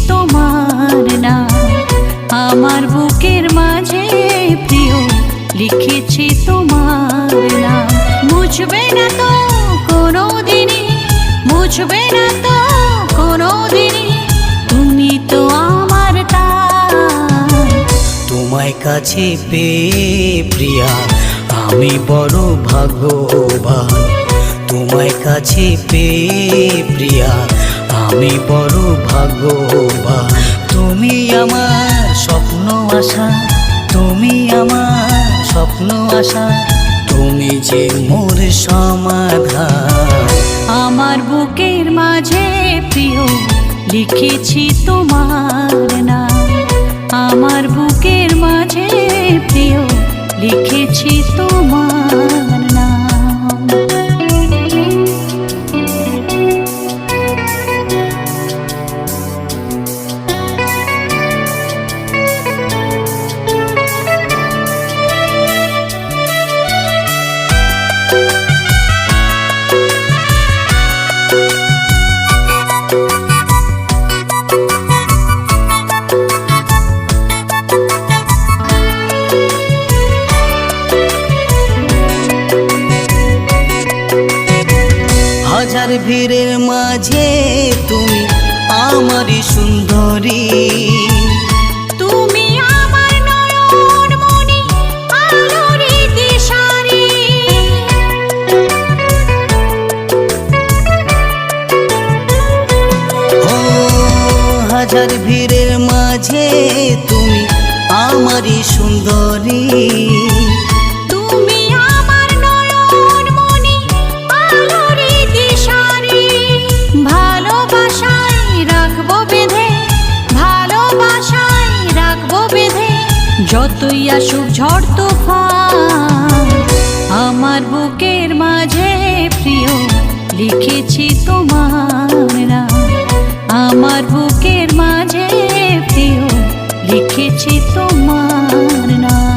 তোমার নাম। আমার বুকের মাঝে প্রিয় লিখেছি তোমার নাম। মুছবে না তো কোনো দিনই, মুছবে না তো কোনো দিনই, তুমি তো আমার তাই। তোমায় কাছে পেয়ে প্রিয়া আমি বড় ভাগ্যবান। তোমায় কাছে পেয়ে প্রিয়া আমি বড় ভাগ্যবান। তুমি আমার স্বপ্ন আশা, তুমি আমার স্বপ্ন আশা, তুমি যে মোর সমাধান। আমার বুকের মাঝে প্রিয় লিখেছি তোমার নাম। আমার বুকের মাঝে প্রিয় লিখেছি তোমার নাম। হাজার ভিড়ের মাঝে তুমি আমারই সুন্দরী। তুমি আমার নয়ন মনি, আলোর দিশারি। ও হাজার ভিড়ের মাঝে তুমি আমারই সুন্দরী। তুমি আমার নয়ন মনি, আলোর দিশারি। ভালোবাসায় রাখবো বেঁধে, ভালোবাসায় রাখবো বেঁধে, যতই আসুক ঝড় তুফান। আমার বুকের মাঝে প্রিয় লিখেছি তোমার নাম। আমার বুকের মাঝে প্রিয় লিখেছি তোমার নাম।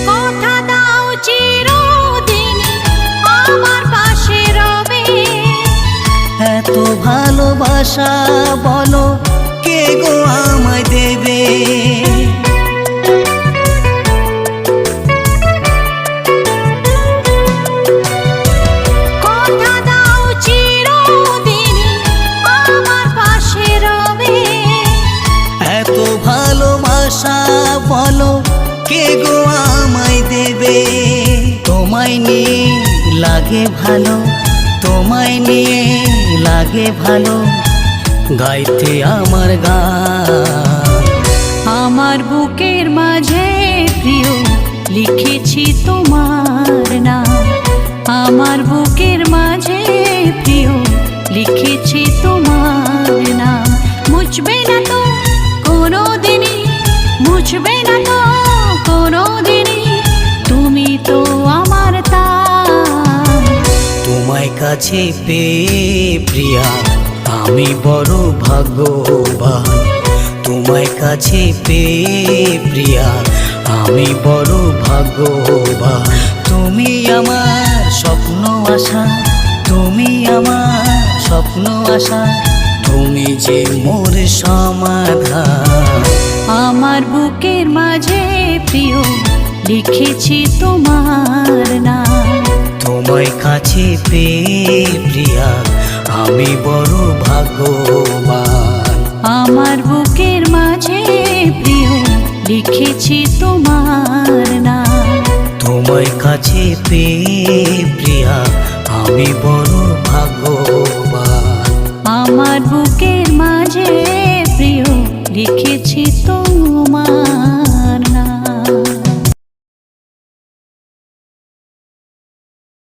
কথা দাও চিরদিন আমার পাশে রবে। এত ভালোবাসা বলো কে গো আমায় দেবে। কথা দাও চিরদিন আমার পাশে রবে। এত ভালোবাসা বলো কে গো আমায় দেবে। তোমায় নিয়ে লাগে ভালো, তোমায় নিয়ে লাগে ভালো, গাইতে আমার গান। আমার বুকের মাঝে প্রিয় লিখেছি তোমার নাম। আমার বুকের মাঝে প্রিয় লিখেছি তোমার নাম। মুছবে না তো কোনো দিনই, মুছবে না তো কোনো দিনই, তুমি তো আমার তাই। তোমায় কাছে পেয়ে প্রিয়া আমি বড় ভাগ্যবান। তোমায় কাছে পেয়ে প্রিয়া আমি বড় ভাগ্যবান। তুমি আমার স্বপ্ন আশা, তুমি আমার স্বপ্ন আশা, তুমি যে মোর সমাধান। আমার বুকের মাঝে প্রিয় লিখেছি তোমার নাম। তোমায় কাছে পেয়ে প্রিয়া আমি বড় ভাগ্যবান। আমার বুকের মাঝে প্রিয় লিখেছি তোমার নাম। তোমায় কাছে পেয়ে প্রিয়া আমি বড় ভাগ্যবান। আমার বুকের মাঝে প্রিয় লিখেছি তোমার